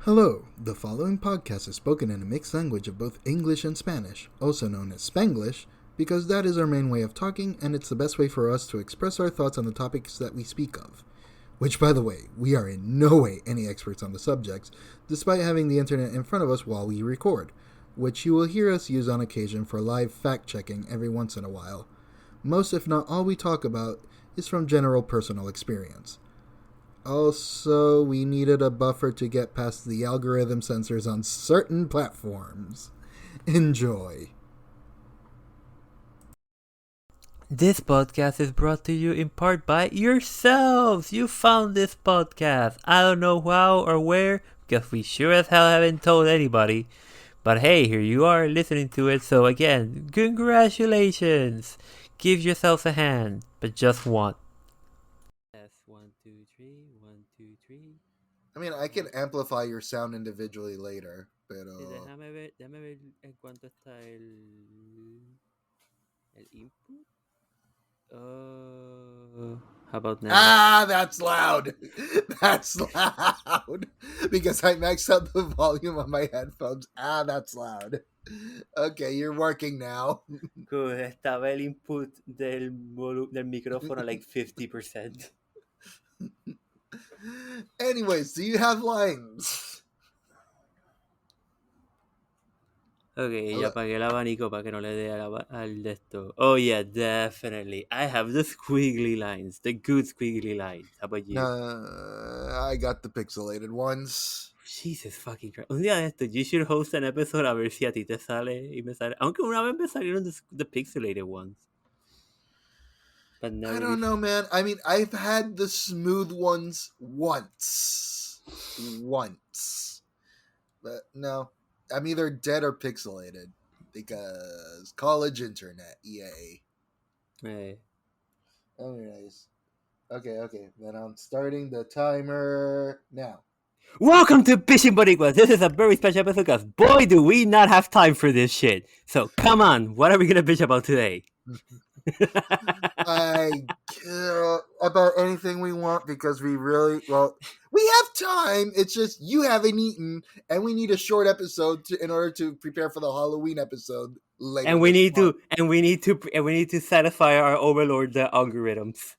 Hello, the following podcast is spoken in a mixed language of both English and Spanish, also known as Spanglish, because that is our main way of talking and it's the best way for us to express our thoughts on the topics that we speak of. Which, by the way, we are in no way any experts on the subjects, despite having the internet in front of us while we record, which you will hear us use on occasion for live fact-checking every once in a while. Most, if not all, we talk about is from general personal experience. Also, we needed a buffer to get past the algorithm censors on certain platforms. Enjoy. This podcast is brought to you in part by yourselves. You found this podcast. I don't know how or where, because we sure as hell haven't told anybody. But hey, here you are listening to it. So again, congratulations. Give yourselves a hand, but just one. Yes, 1, 2, 3, 1, 2, 3. I mean, I can amplify your sound individually later, pero... Déjame ver en cuánto está el input. How about now? Ah, that's loud! That's loud! Because I maxed out the volume on my headphones. Ah, that's loud. Okay, you're working now. Good. Estaba el input del micrófono like 50%. Anyways, do you have lines? Okay, ya apagué el abanico para que no le dé al de esto. Oh yeah, definitely. I have the squiggly lines, the good squiggly lines. How about you? I got the pixelated ones. Jesus fucking Christ. Un día de esto, you should host an episode a ver si a ti te sale y me sale. Aunque una vez me salieron the pixelated ones. But I don't know, man. I mean, I've had the smooth ones once. But no, I'm either dead or pixelated. Because college internet, yay. Hey. Anyways. Okay. Then I'm starting the timer now. Welcome to Bichin Boricuas. This is a very special episode because boy do we not have time for this shit. So come on, what are we gonna bitch about today? I care about anything we want because we have time. It's just you haven't eaten, and we need a short episode in order to prepare for the Halloween episode later. And we need to satisfy our overlord, the algorithms.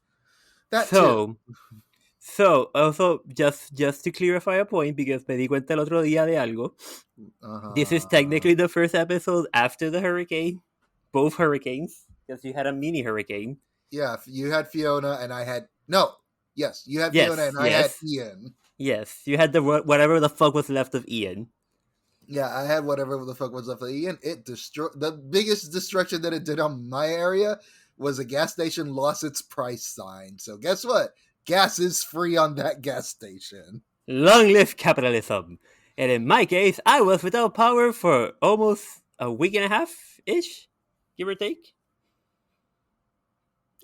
So also just to clarify a point, because me di cuenta el otro día de algo. This is technically the first episode after the hurricane, both hurricanes. Because you had a mini hurricane. Yeah, you had Fiona and I had... No. Yes, you had Fiona and I had Ian. Yes, you had whatever the fuck was left of Ian. Yeah, I had whatever the fuck was left of Ian. It destroyed... The biggest destruction that it did on my area was a gas station lost its price sign. So guess what? Gas is free on that gas station. Long live capitalism. And in my case, I was without power for almost a week and a half-ish, give or take.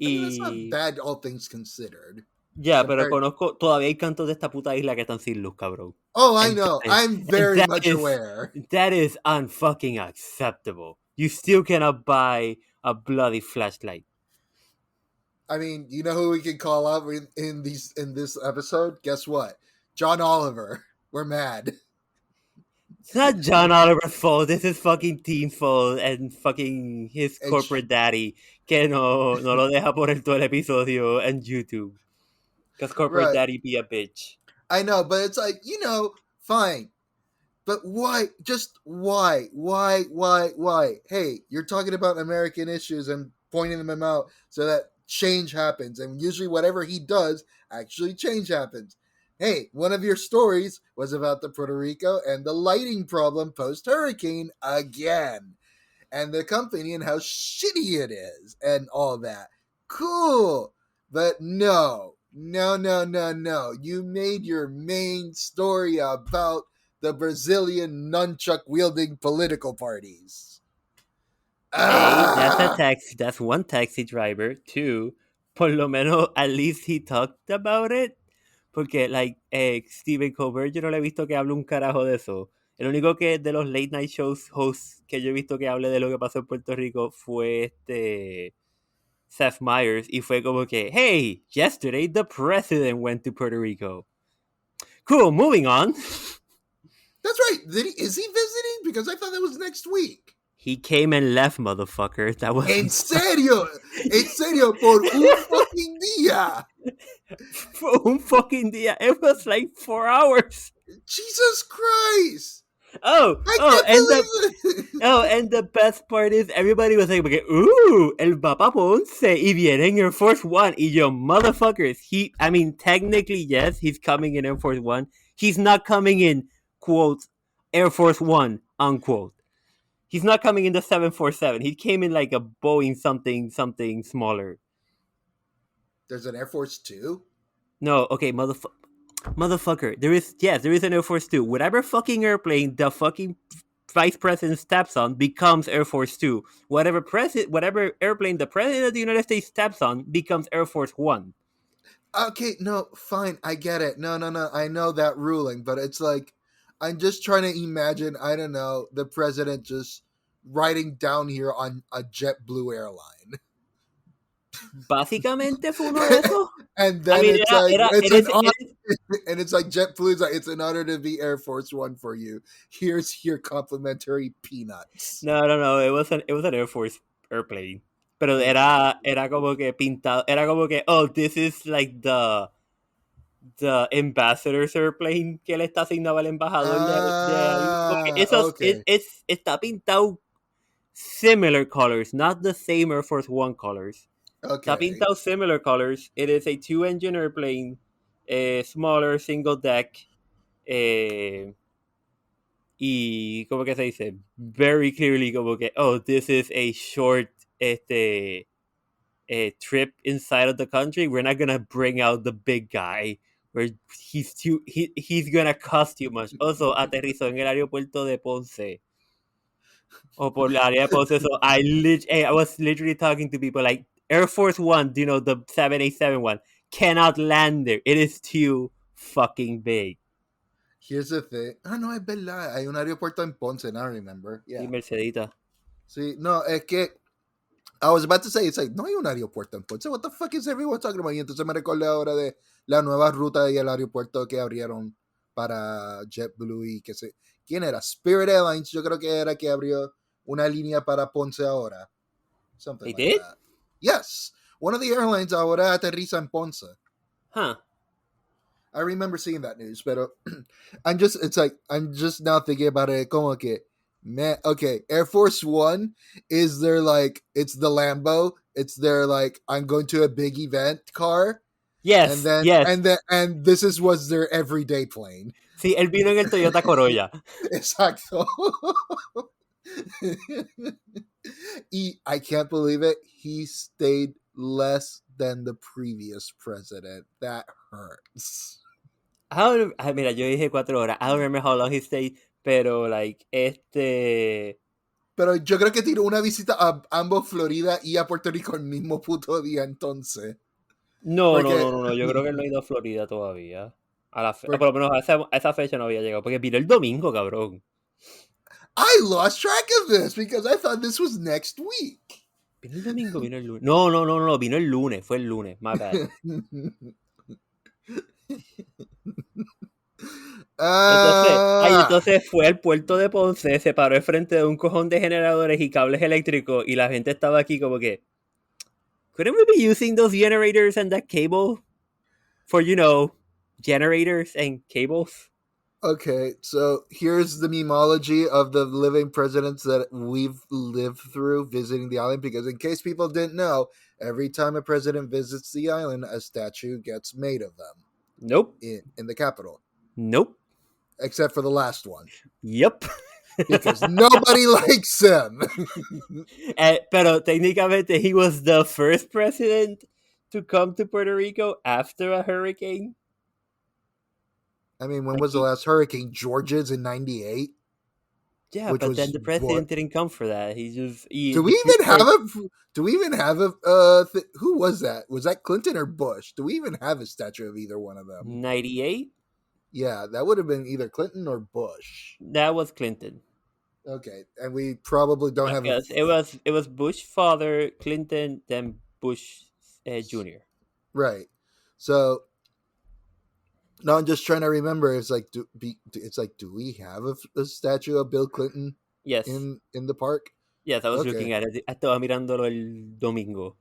I mean, that's not bad, all things considered. Yeah, pero conozco, todavía hay cantos de esta puta isla que están sin luz, cabrón. Oh, I know. I'm very much aware. That is unfucking acceptable. You still cannot buy a bloody flashlight. I mean, you know who we can call out in this episode? Guess what? John Oliver. We're mad. It's not John Oliver's fault. This is fucking team's fault and fucking his corporate daddy que no lo deja poner todo el episodio en YouTube. Because corporate daddy be a bitch. I know, but it's like, fine. But why? Just why? Why? Hey, you're talking about American issues and pointing them out so that change happens. And usually whatever he does, actually change happens. Hey, one of your stories was about the Puerto Rico and the lighting problem post-hurricane again. And the company and how shitty it is and all that. Cool. But no. You made your main story about the Brazilian nunchuck-wielding political parties. That's one taxi driver. 2, por lo menos at least he talked about it. Porque, Stephen Colbert, yo no le he visto que hable un carajo de eso. El único que de los late night shows hosts que yo he visto que hable de lo que pasó en Puerto Rico fue Seth Meyers. Y fue como que, hey, yesterday the president went to Puerto Rico. Cool, moving on. That's right. Is he visiting? Because I thought that was next week. He came and left, motherfucker. That was En serio, por un fucking día. for un fucking dia. It was like 4 hours. Jesus Christ! Oh, I oh, can't and the believe it. oh, and the best part is everybody was like, "Ooh, el Papa Ponce y viene en Air Force One." Y yo, motherfuckers, I mean, technically, yes, he's coming in Air Force One. He's not coming in, quote, Air Force One, unquote. He's not coming in the 747. He came in like a Boeing something smaller. There's an Air Force 2? No, okay, motherfucker. There is an Air Force 2. Whatever fucking airplane the fucking vice president steps on becomes Air Force 2. Whatever airplane the president of the United States steps on becomes Air Force 1. Okay, no, fine, I get it. No, I know that ruling, but it's like, I'm just trying to imagine, I don't know, the president just riding down here on a JetBlue airline. Básicamente fue uno de esos. And then I mean, it's like, it's an honor, it and it's like JetBlue's like, it's an honor to be Air Force One for you. Here's your complimentary peanuts. No. It was an Air Force airplane. Pero era como que pintado. Era como que, oh, this is like the ambassador's airplane que le está asignado al embajador Okay. Está pintado similar colors, not the same Air Force One colors. Okay. Está pintado similar colors. It is a 2-engine airplane, a smaller single deck, y como que se dice, very clearly como que, oh, this is a short trip inside of the country. We're not gonna bring out the big guy. Where he's gonna cost you much. Also, aterrizó en el aeropuerto de Ponce. O por la área de Ponce. So I was literally talking to people like, Air Force One, you know, the 787 one, cannot land there. It is too fucking big. Here's the thing. No, es verdad. Hay un aeropuerto en Ponce, now I remember. Yeah. Y Mercedita. Sí, no, es que I was about to say, it's like, no hay un aeropuerto en Ponce. What the fuck is everyone talking about? Y entonces me recordé ahora de la nueva ruta y el aeropuerto que abrieron para JetBlue y que se... ¿Quién era? Spirit Airlines, yo creo que era que abrió una línea para Ponce ahora. Something They like did? that. Yes. One of the airlines ahora aterriza en Ponce. Huh. I remember seeing that news, pero I'm just now thinking about it como que, man, okay, Air Force One is their like, it's the Lambo, it's their like, I'm going to a big event car. Yes, and then, yes. and this was their everyday plane. Sí, él vino en el Toyota Corolla. Exacto. I can't believe it. He stayed less than the previous president. That hurts. Mira, yo dije 4 horas. I don't remember how long he stayed, pero like, Pero yo creo que tiró una visita a ambos Florida y a Puerto Rico el mismo puto día entonces. No, yo creo que él no ha ido a Florida todavía. Por lo menos a esa fecha no había llegado, porque vino el domingo, cabrón. I lost track of this because I thought this was next week. ¿Vino el domingo? ¿Vino el lunes? No, vino el lunes, fue el lunes, my bad. Entonces fue al puerto de Ponce, se paró enfrente de un cojón de generadores y cables eléctricos y la gente estaba aquí como que, couldn't we be using those generators and that cable for, you know, generators and cables? Okay, so here's the memology of the living presidents that we've lived through visiting the island, because in case people didn't know, every time a president visits the island, a statue gets made of them. Nope. In the capital. Nope. Except for the last one. Yep. Because nobody likes him. Pero técnicamente, he was the first president to come to Puerto Rico after a hurricane. I mean, when was the last hurricane? George's in 98? Yeah, but then the president didn't come for that. He just... Do we even have a who was that? Was that Clinton or Bush? Do we even have a statue of either one of them? 98? Yeah, that would have been either Clinton or Bush. That was Clinton. Okay, and we probably don't have... It was Bush father, Clinton, then Bush Jr. Right. So... No, I'm just trying to remember. It's like, do we have a statue of Bill Clinton Yes. in the park? Yes, I was Okay. looking at it. Estaba mirándolo el domingo.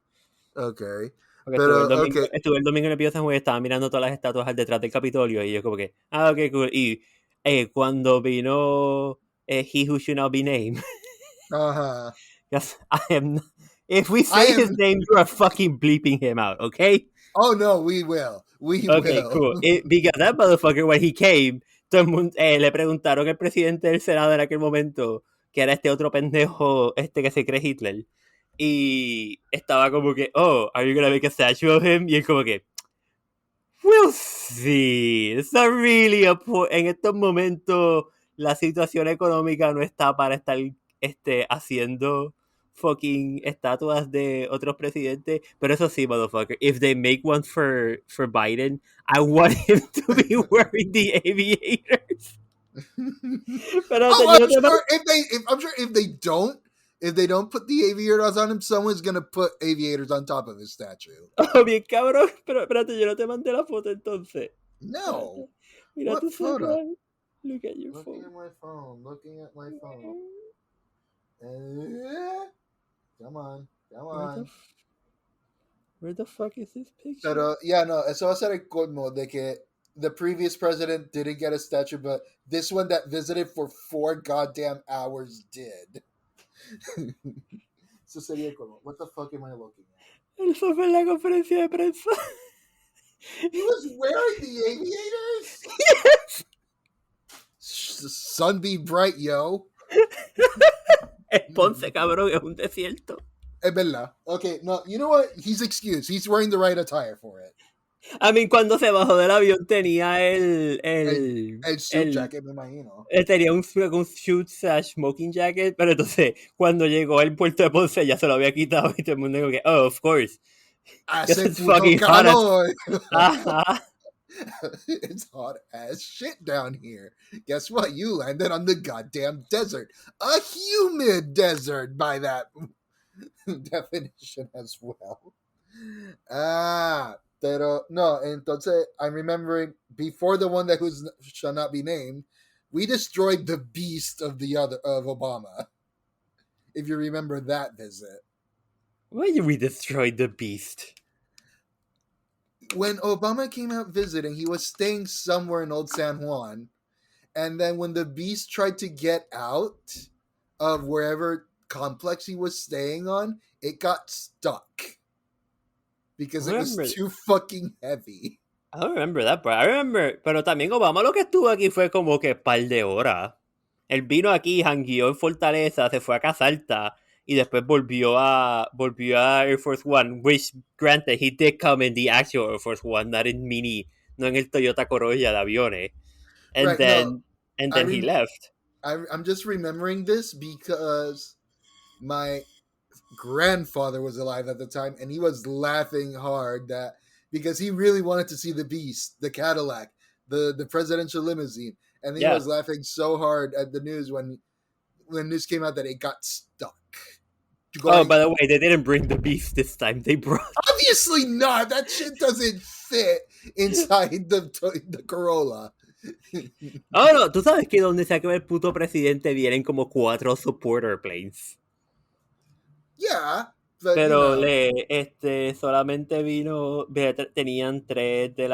Okay. Porque Pero, okay. estuve el domingo en el Pío San Juan y estaba mirando todas las estatuas al detrás del Capitolio y yo como que, ok, cool. Y cuando vino He Who Should Not Be Named, Uh-huh. yes, if we I say his am. name, you are fucking bleeping him out, okay? Oh no, we will. We Okay, will. cool. Because that motherfucker, when he came, todo el mundo, le preguntaron al presidente del Senado en aquel momento, que era este otro pendejo, que se cree Hitler. Y estaba como que, oh, are you gonna make a statue of him? Y él como que, we'll see. It's not really a point. En estos momentos, la situación económica no está para estar haciendo fucking estatuas de otros presidentes. Pero eso sí, motherfucker. If they make one for Biden, I want him to be wearing the aviators. Pero I'm sure if they don't put the aviators on him, someone's gonna put aviators on top of his statue. Oh, bien cabrón. Pero espérate, yo no te mandé la foto entonces. No. Mira What tu photo? celular. Look at your Looking phone. at my phone. Looking at my phone. Come on. Where the fuck is this picture? Pero, yeah, no, eso va a ser el colmo de que the previous president didn't get a statue, but this one that visited for 4 goddamn hours did. Eso sería el colmo. What the fuck am I looking at? Eso fue en la conferencia de prensa. He was wearing the aviators? Yes! Sun be bright, yo. Ponce, cabrón, es un desierto. Es verdad. Okay, no, you know what? He's excused. He's wearing the right attire for it. A mí, cuando se bajó del avión, tenía el suit jacket, me imagino. Tenía un suit / smoking jacket, pero entonces, cuando llegó al puerto de Ponce, ya se lo había quitado y todo el mundo dijo que, oh, of course. Hace It's fucking hot calor. Ajá. It's hot as shit down here. Guess what? You landed on the goddamn desert. A humid desert by that definition as well. Pero no, entonces I'm remembering before the one that shall not be named, we destroyed the beast of Obama. If you remember that visit. Why did we destroy the beast? When Obama came out visiting, he was staying somewhere in Old San Juan. And then when the beast tried to get out of wherever complex he was staying on, it got stuck. Because it was too fucking heavy. I don't remember that part. I remember, pero también Obama lo que estuvo aquí fue como que par de horas. Él vino aquí, jangueó en Fortaleza, se fue a Casalta y después volvió a Air Force One, which, granted, he did come in the actual Air Force One, not in no en el Toyota Corolla de aviones. And right, then he left. I'm just remembering this because my grandfather was alive at the time and he was laughing hard because he really wanted to see the beast, the Cadillac, the presidential limousine, and he was laughing so hard at the news when news came out that it got stuck. Oh, by the way, they didn't bring the beast this time. They brought... Obviously not. That shit doesn't fit inside the Corolla. Oh, no. Tú sabes que donde sea que el puto presidente vienen como 4 supporter planes. Yeah. Pero solamente vino... Tenían 3 de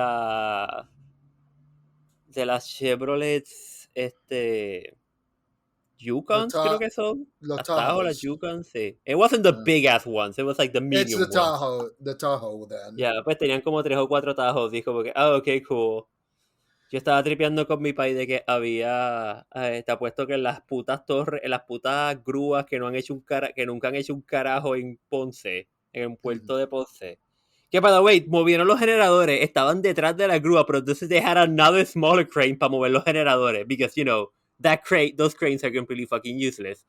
las Chevrolets, Yukons, creo que son. Los Tahoe, las Yukons, sí. It wasn't the big ass ones, it was like the medium ones. It's the Tahoe then. Yeah, pues tenían como 3 o 4 Tahoes. Dijo porque, okay, cool. Yo estaba tripeando con mi país de que había, te apuesto que en las putas torres, en las putas grúas que nunca han hecho un carajo en Ponce, en el puerto de Ponce. Que, by the way, movieron los generadores, estaban detrás de la grúa, pero entonces they had another smaller crane para mover los generadores, because, you know, those cranes are completely fucking useless.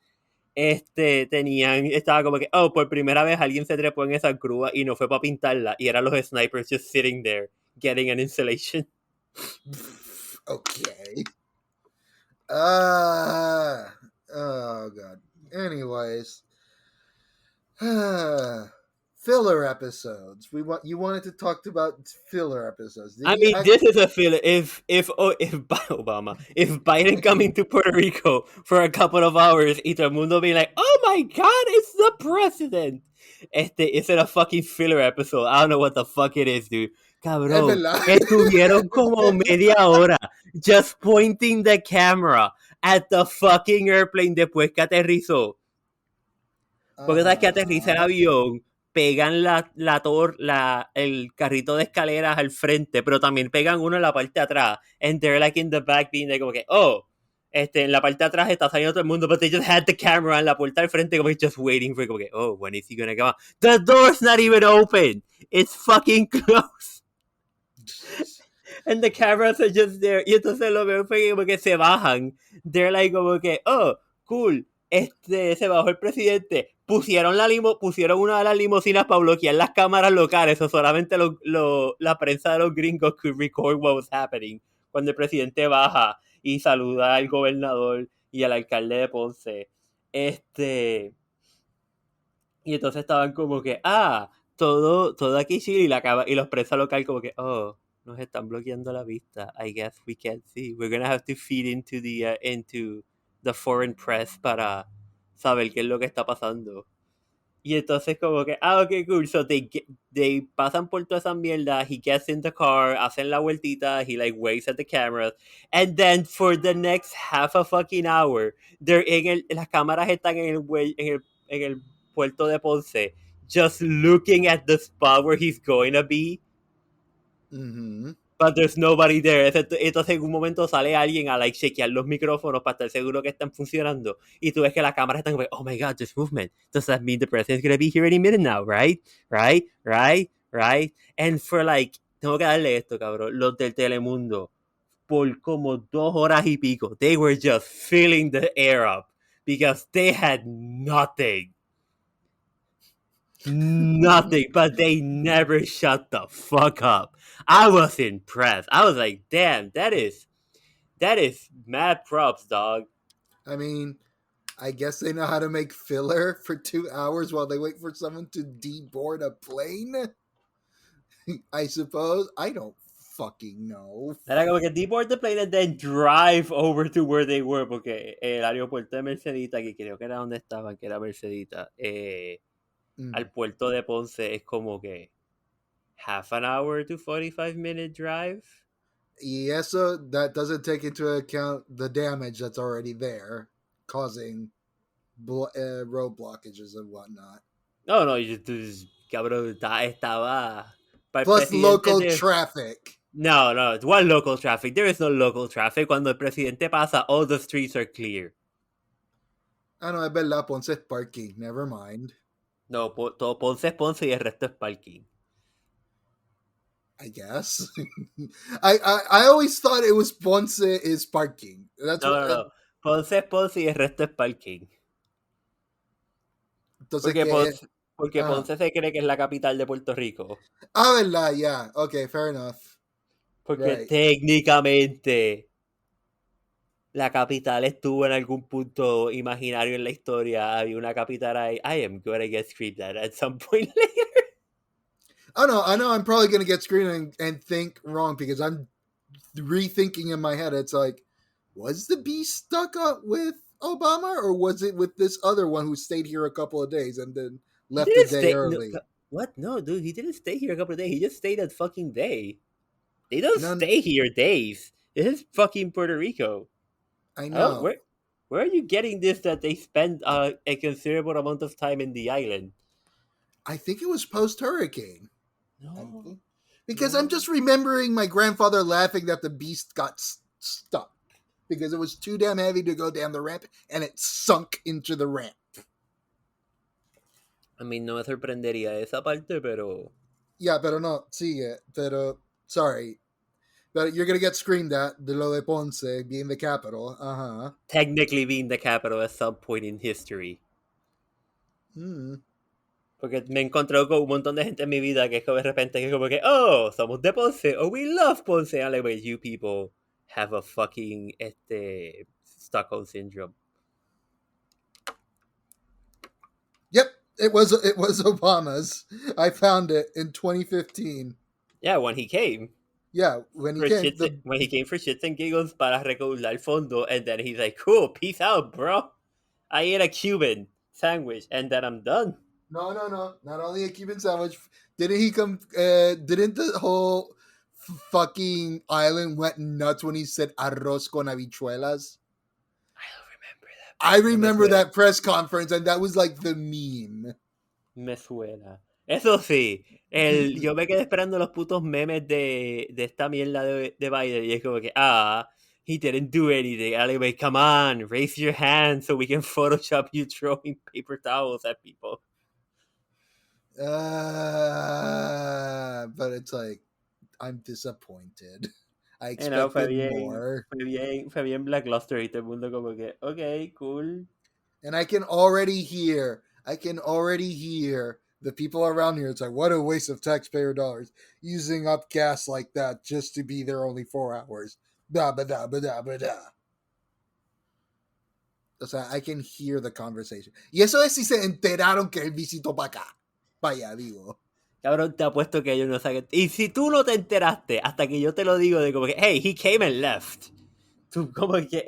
Estaba como que, por primera vez alguien se trepó en esa grúa y no fue para pintarla, y eran los snipers just sitting there, getting an installation. Okay. Oh God. Anyways. filler episodes. You wanted to talk about filler episodes. Did I he mean, this is a feel. If Obama, if Biden coming to Puerto Rico for a couple of hours, y todo el mundo being like, "Oh my God, it's the president." Is it a fucking filler episode? I don't know what the fuck it is, dude. Es Cabrón, verdad. estuvieron como media hora just pointing the camera at the fucking airplane después que aterrizó. Porque sabes que aterriza el avión, pegan el carrito de escaleras al frente, pero también pegan uno en la parte de atrás. And they're like in the back being like, como que, en la parte de atrás está saliendo todo el mundo, but they just had the camera en la puerta al frente, como just waiting for, como que, when is he gonna come out? The door's not even open. It's fucking closed. And the cameras are just there. Y entonces lo veo como que se bajan. They're like como que, cool. Se bajó el presidente. Pusieron una de las limusinas para bloquear las cámaras locales. O solamente la prensa de los gringos could record what was happening. Cuando el presidente baja y saluda al gobernador y al alcalde de Ponce. Y entonces estaban como que, todo aquí sí. Y los prensa local como que, nos están bloqueando la vista. I guess we can't see. We're gonna have to feed into the foreign press para saber qué es lo que está pasando. Y entonces como que, ok, cool. So they pasan por toda esa mierda. He gets in the car, hacen la vueltita, he like waves at the cameras. And then for the next half a fucking hour, las cámaras están en el puerto de Ponce, just looking at the spot where he's going to be. Mm-hmm. But there's nobody there. Entonces en un momento sale alguien a like shakear los micrófonos para estar seguro que están funcionando. Y tú ves que la cámara está como, oh my God, there's movement. Does that mean the president's gonna be here any minute now, right? And for like, tengo que darle esto, cabrón. Los del Telemundo, por como 2 horas y pico, they were just filling the air up because they had nothing. Nothing, but they never shut the fuck up. I was impressed. I was like, damn, that is mad props, dog. I mean, I guess they know how to make filler for 2 hours while they wait for someone to deboard a plane. I suppose. I don't fucking know. Era como que deboard the plane and then drive over to where they were, porque el aeropuerto de Mercedita, que creo que era donde estaban, que era Mercedita, al puerto de Ponce es como que half an hour to 45-minute drive. Yeah, so that doesn't take into account the damage that's already there, causing road blockages and whatnot. No, cabrón, estaba... Plus local traffic. No, what local traffic? There is no local traffic. Cuando el presidente pasa, all the streets are clear. No, es verdad, Ponce es parking. Never mind. No, todo Ponce es Ponce y el resto es parking. I guess. I always thought it was Ponce is parking. That's no. Ponce es Ponce y el resto es parking. Entonces, porque Ponce se cree que es la capital de Puerto Rico. Verdad, yeah. Okay, fair enough. Porque técnicamente la capital estuvo en algún punto imaginario en la historia. Había una capital ahí. I am gonna get screamed at some point later. I know I'm probably gonna get screamed and think wrong because I'm rethinking in my head. It's like, was the beast stuck up with Obama or was it with this other one who stayed here a couple of days and then left a day early? What? No, dude, he didn't stay here a couple of days. He just stayed a fucking day. They don't stay here days. This is fucking Puerto Rico. I know. Where are you getting this that they spend a considerable amount of time in the island? I think it was post-hurricane. No. Because I'm just remembering my grandfather laughing that the beast got stuck. Because it was too damn heavy to go down the ramp and it sunk into the ramp. I mean, no me sorprendería esa parte, pero... Yeah, pero no, sigue. Pero, sorry. But you're going to get screamed at de lo de Ponce being the capital. Uh-huh. Technically being the capital at some point in history. Porque me encontré con un montón de gente en mi vida que es como de repente que es como que, somos de Ponce, we love Ponce. I'm like, wait, you people have a fucking Stockholm syndrome. Yep. It was Obama's. I found it in 2015. Yeah, when he came. Yeah, when he came. When he came for shits and giggles para recaudar fondo, and then he's like, cool, peace out, bro. I ate a Cuban sandwich, and then I'm done. No. Not only a Cuban sandwich. Didn't he come? Didn't the whole fucking island went nuts when he said arroz con habichuelas? I remember that press conference, and that was like the meme. Me suena. Eso sí, yo me quedé esperando los putos memes de esta mierda de Biden, y es como que, he didn't do anything. Anyway, come on, raise your hand so we can Photoshop you throwing paper towels at people. But it's like, I'm disappointed. I expected more. Fue bien lackluster y todo el mundo como que, okay, cool. And I can already hear the people around here. It's like, what a waste of taxpayer dollars using up gas like that just to be there only 4 hours. Da ba da ba da ba da. O sea, I can hear the conversation. Y eso es si se enteraron que él visitó para acá. Vaya, digo. Cabrón, te apuesto que ellos no saben. Y si tú no te enteraste hasta que yo te lo digo de como que, hey, he came and left. Tú como que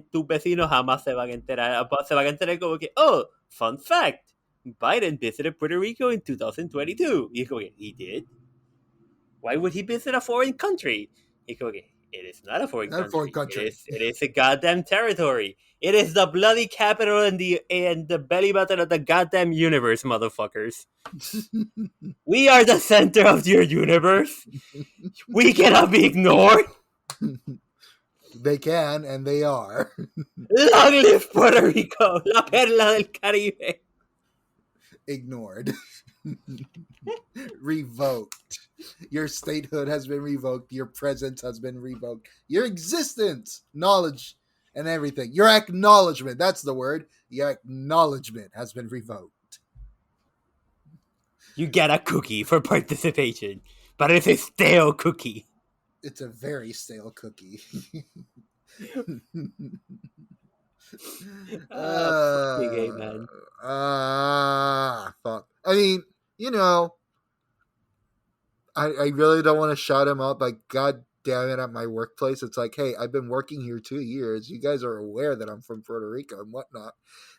tus vecinos jamás se van a enterar. Se van a enterar como que, oh, fun fact, Biden visited Puerto Rico in 2022. Y es como que, he did? Why would he visit a foreign country? Y es como que, it is not a foreign country. It is a goddamn territory. It is the bloody capital and the belly button of the goddamn universe, motherfuckers. We are the center of your universe. We cannot be ignored. They can, and they are. Long live Puerto Rico, la perla del Caribe. Ignored. Revoked. Your statehood has been revoked. Your presence has been revoked. Your existence, knowledge, and everything. Your acknowledgement, that's the word. Your acknowledgement has been revoked. You get a cookie for participation, but it's a stale cookie. It's a very stale cookie. Fucking man. Fuck. I mean, you know, I really don't want to shout him out, but god damn it, at my workplace, it's like, hey, I've been working here 2 years. You guys are aware that I'm from Puerto Rico and whatnot.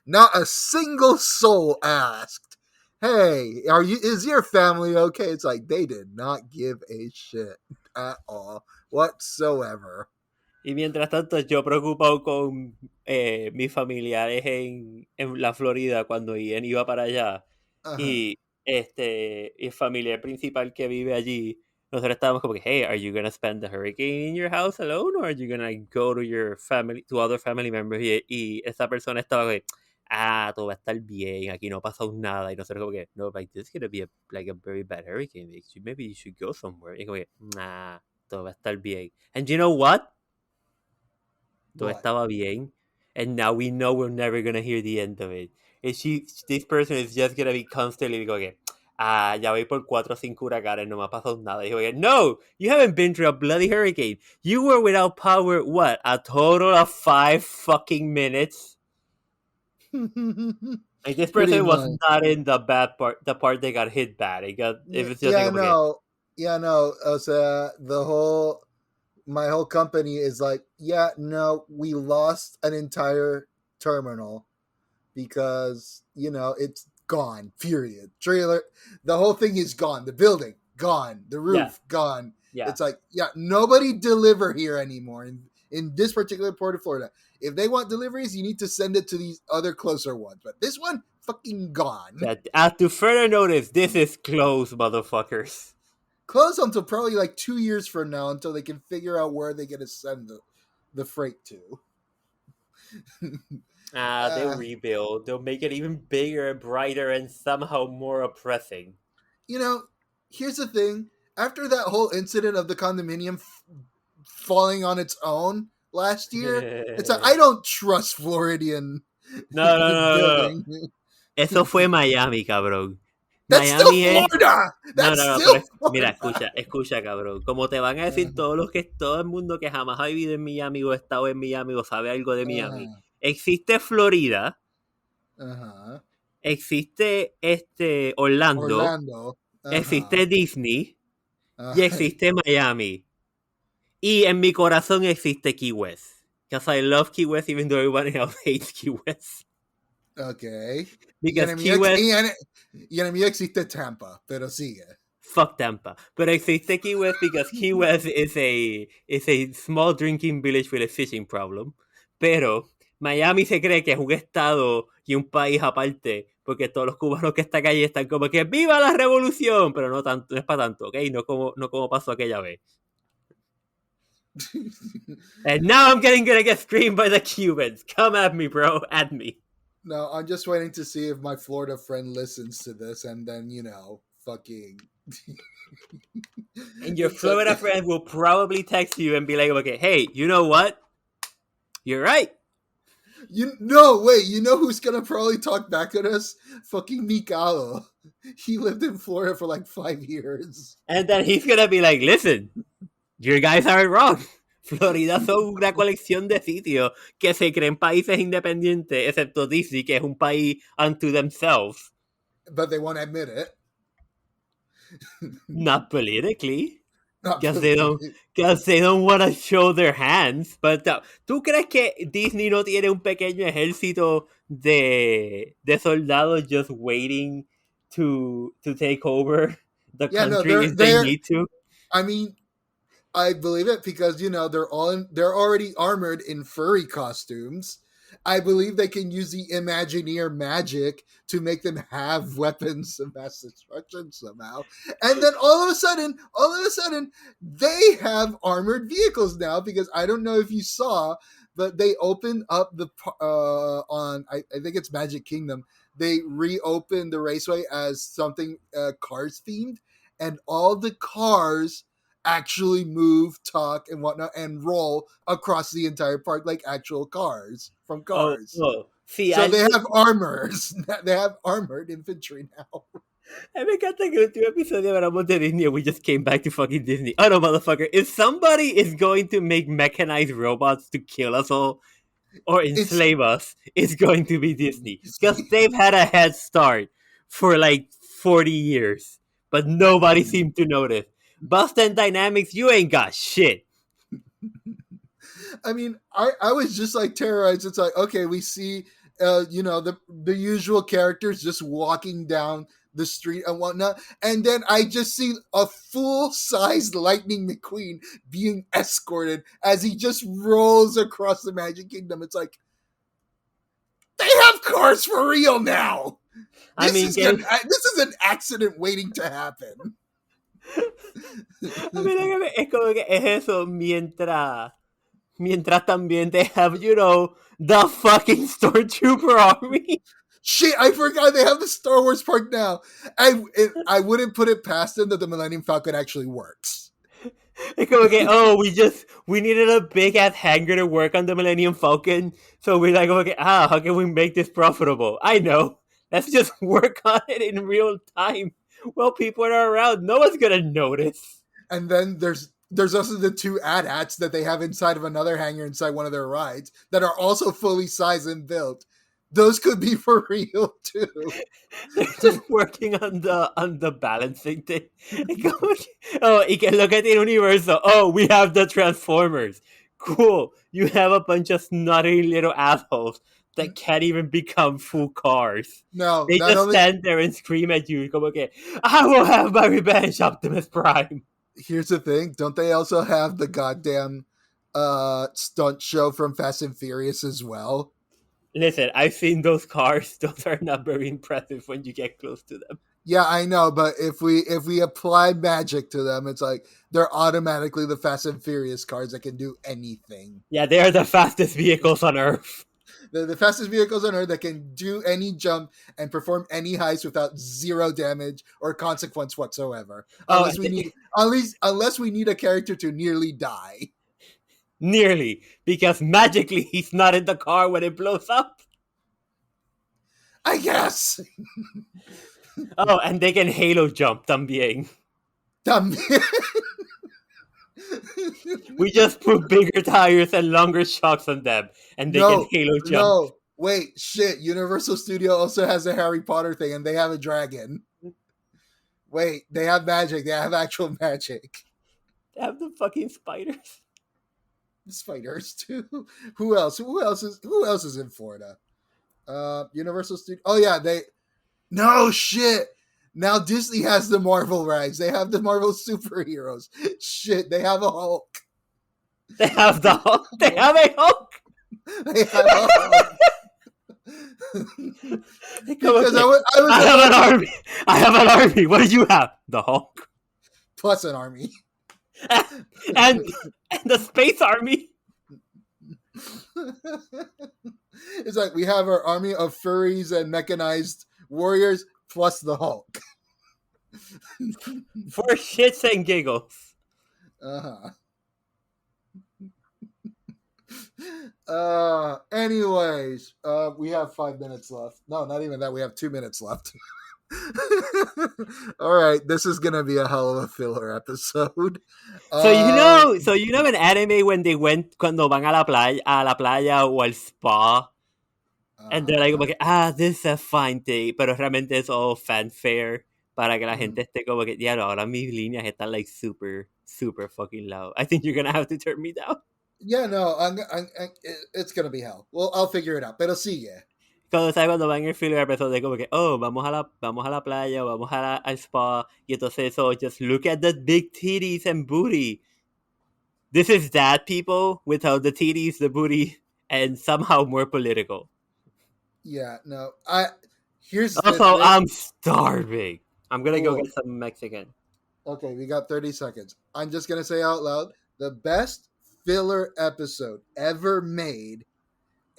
Not a single soul asked, hey, is your family okay? It's like they did not give a shit at all whatsoever. Y mientras tanto, yo preocupado con mis familiares en la Florida cuando Ian iba para allá. Uh-huh. Y el familiar principal que vive allí, nosotros estábamos como que, hey, are you gonna spend the hurricane in your house alone, or are you gonna go to your family, to other family members? Y esa persona estaba como que, todo va a estar bien, aquí no pasa nada. Y nosotros como que, no, like, this is gonna be a very bad hurricane. Maybe you should go somewhere. Y como que, nah, todo va a estar bien. And you know what? Todo estaba bien. And now we know we're never gonna hear the end of it. And this person is just gonna be constantly going, ya voy por 4 o 5 huracanes, no me ha pasado nada. Y digo, no, you haven't been through a bloody hurricane. You were without power, what, a total of 5 fucking minutes? Like, this person was not in the bad part, the part they got hit bad. It was just no. O sea, my whole company is like, yeah, no, we lost an entire terminal because, you know, it's gone, period. Trailer, the whole thing is gone. The building, gone. The roof, gone. Yeah. It's like, yeah, nobody deliver here anymore in this particular part of Florida. If they want deliveries, you need to send it to these other closer ones. But this one, fucking gone. Yeah, to further notice, this is closed, motherfuckers. Closed until probably like 2 years from now until they can figure out where they're going to send the freight to. They'll rebuild. They'll make it even bigger and brighter and somehow more oppressing. You know, here's the thing. After that whole incident of the condominium falling on its own last year, it's like, I don't trust Floridian. No. Eso fue Miami, cabrón. That's Miami still Florida. That's still Florida. Mira, escucha, cabrón. Como te van a decir todo el mundo que jamás ha vivido en Miami o ha estado en Miami o sabe algo de Miami. Existe Florida. existe Orlando, Orlando. existe Disney y Uh, existe Miami. Y en mi corazón existe Key West. Because I love Key West even though everybody else hates Key West. ok. Because Key West... Y en el mío existe Tampa, pero sigue. Fuck Tampa. But existe Key West because Key West is a small drinking village with a fishing problem. Pero Miami se cree que es un estado y un país aparte, porque todos los cubanos que están allí están como que ¡viva la revolución! Pero no tanto, no es para tanto, ¿ok? No como pasó aquella vez. And now I'm gonna get screamed by the Cubans. Come at me, bro. At me. No, I'm just waiting to see if my Florida friend listens to this and then, fucking... And your Florida friend will probably text you and be like, okay, hey, you know what? You're right. You know who's gonna probably talk back at us? Fucking Mikado. He lived in Florida for like 5 years. And then he's gonna be like, listen, you guys aren't wrong. Florida son una colección de sitios que se creen países independientes, excepto Disney, que es un país unto themselves. But they won't admit it. Not politically. Because they don't want to show their hands. But ¿tú crees que Disney no tiene un pequeño ejército de soldados just waiting to take over the country if they need to? I mean, I believe it because they're already armored in furry costumes. I believe they can use the Imagineer magic to make them have weapons of mass destruction somehow. And then all of a sudden, they have armored vehicles now because I don't know if you saw, but they opened up on I think it's Magic Kingdom. They reopened the raceway as something cars themed, and all the cars actually move, talk, and whatnot, and roll across the entire park like actual cars from Cars. See, so they have armors. They have armored infantry now. I me encanta que el último episodio hablamos de Disney and we just came back to fucking Disney. Oh no, motherfucker. If somebody is going to make mechanized robots to kill us all or enslave us, it's going to be Disney. Because they've had a head start for like 40 years. But nobody seemed to notice. Boston Dynamics, you ain't got shit. I mean, I was just like terrorized. It's like, okay, we see, the usual characters just walking down the street and whatnot. And then I just see a full-sized Lightning McQueen being escorted as he just rolls across the Magic Kingdom. It's like, they have cars for real now. This is an accident waiting to happen. Es como que es eso mientras también they have, the fucking Stormtrooper army. Shit, I forgot they have the Star Wars park now. I wouldn't put it past them that the Millennium Falcon actually works. It's como que, we needed a big ass hangar to work on the Millennium Falcon, so we're like, okay, how can we make this profitable? I know. Let's just work on it in real time. Well, people are around. No one's gonna notice. And then there's also the 2 AT-ATs that they have inside of another hangar inside one of their rides that are also fully sized and built. Those could be for real too. They're just working on the balancing thing. Y que lo que tiene Universo. Oh, we have the Transformers. Cool. You have a bunch of snotty little assholes that can't even become full cars. No, they just stand there and scream at you. Como que, I will have my revenge, Optimus Prime. Here's the thing. Don't they also have the goddamn stunt show from Fast and Furious as well? Listen, I've seen those cars. Those are not very impressive when you get close to them. Yeah, I know, but if we apply magic to them, it's like they're automatically the Fast and Furious cars that can do anything. Yeah, they are the fastest vehicles on Earth. They're the fastest vehicles on Earth that can do any jump and perform any heist without 0 damage or consequence whatsoever. Unless we need a character to nearly die. Nearly, because magically he's not in the car when it blows up. I guess. Oh, and they can halo jump también. We just put bigger tires and longer shocks on them, and they can halo jump. Wait, shit. Universal Studio also has a Harry Potter thing, and they have a dragon. Wait, they have magic. They have actual magic. They have the fucking spiders. Spiders too. Who else? Who else is in Florida? Universal Studio. Oh yeah, they. No shit. Now Disney has the Marvel rights. They have the Marvel superheroes. Shit, they have a Hulk. They have the Hulk. They have a Hulk. They have a Hulk. Because I have an army. I have an army. What do you have? The Hulk. Plus an army. and the space army. It's like we have our army of furries and mechanized warriors plus the Hulk. For shits and giggles. Anyways, we have 5 minutes left. No, not even that. We have 2 minutes left. All right, this is gonna be a hell of a filler episode. So you know in anime when they went cuando van a la playa o al spa, and they're like, okay, this is a fine day, pero realmente es all fanfare para que la gente esté como que, yeah, ahora mis líneas están like super fucking loud. I think you're gonna have to turn me down. Yeah, no, it's gonna be hell. Well, I'll figure it out. Pero sigue. Cuando van en el filler episode de como que, vamos a la playa, vamos al spa, y entonces just look at the big titties and booty. This is that, people, without the titties, the booty, and somehow more political. Yeah, no, I'm starving. I'm gonna go get some Mexican. Okay, we got 30 seconds. I'm just gonna say out loud, the best filler episode ever made.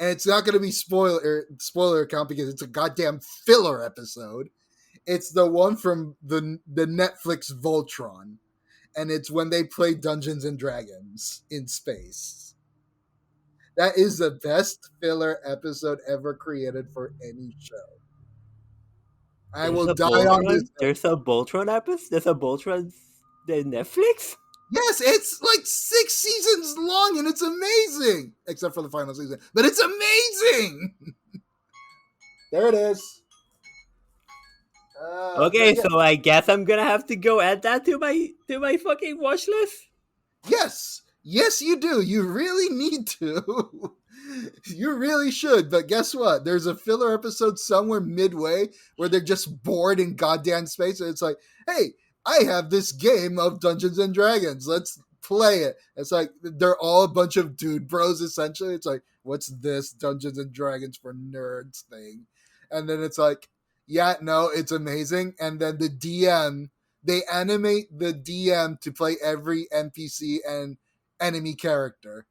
And it's not going to be spoiler account because it's a goddamn filler episode. It's the one from the Netflix Voltron. And it's when they play Dungeons and Dragons in space. That is the best filler episode ever created for any show. I will die on this. There's a Voltron episode? There's a Voltron in Netflix? Yes, it's like 6 seasons long and it's amazing. Except for the final season. But it's amazing. There it is. Okay, so I guess I'm gonna have to go add that to my fucking watch list? Yes. Yes, you do. You really need to. You really should. But guess what? There's a filler episode somewhere midway where they're just bored in goddamn space. And it's like, hey, I have this game of Dungeons and Dragons. Let's play it. It's like they're all a bunch of dude bros, essentially. It's like, what's this Dungeons and Dragons for nerds thing? And then it's like, yeah, no, it's amazing. And then the DM, they animate the DM to play every NPC and enemy character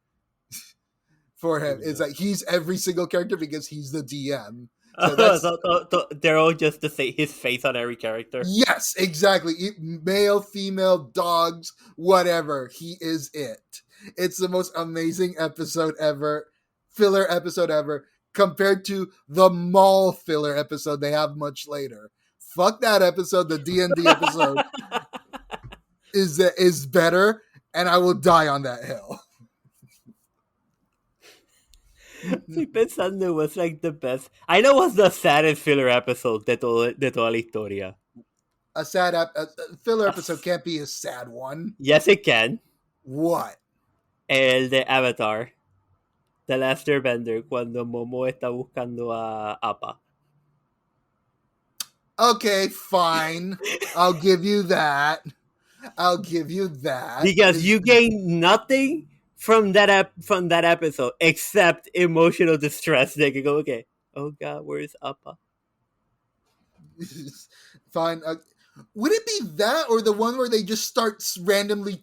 for him. It's like he's every single character because he's the DM. So they're all just to say his face on every character. Yes, exactly. Male, female, dogs, whatever. He is it. It's the most amazing episode ever, filler episode ever, compared to the mall filler episode they have much later. Fuck that episode. The D&D episode is better, and I will die on that hill. Estoy pensando was like the best. I know what's the saddest filler episode de toda la historia. A sad filler episode can't be a sad one. Yes, it can. What? El de Avatar. The Last Airbender, cuando Momo está buscando a Appa. Okay, fine. I'll give you that. Because you gain nothing from that episode except emotional distress. They can go, okay, oh god, where's Appa? Fine. Would it be that or the one where they just start randomly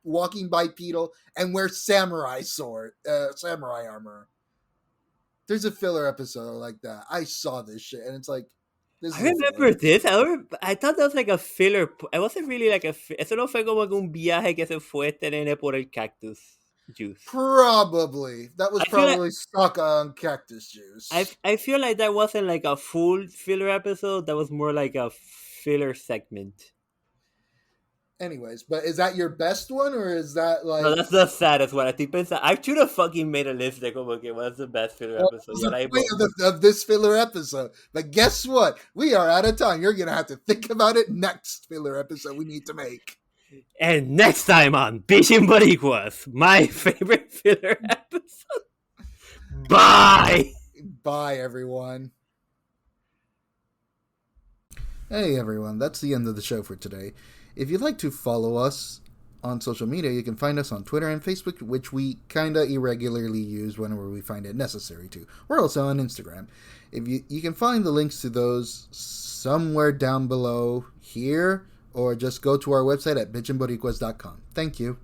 walking bipedal and wear samurai armor? There's a filler episode like that. I saw this shit and it's like, I remember this. I thought that was like a filler. It wasn't really like eso no fue como un viaje que se fue este nene por el cactus juice. Probably. That was probably stuck on cactus juice. I feel like that wasn't like a full filler episode. That was more like a filler segment. Anyways, but is that your best one, or is that like... No, that's the saddest one. I think I should have fucking made a list like, oh, okay, what's the best filler Well, episode? that's Yeah, the point of this filler episode. But guess what? We are out of time. You're going to have to think about it next filler episode we need to make. And next time on Bichin Boricuas, my favorite filler episode. Bye! Bye, everyone. Hey, everyone. That's the end of the show for today. If you'd like to follow us on social media, you can find us on Twitter and Facebook, which we kind of irregularly use whenever we find it necessary to. We're also on Instagram. If you can find the links to those somewhere down below here, or just go to our website at bichinboricuas.com. Thank you.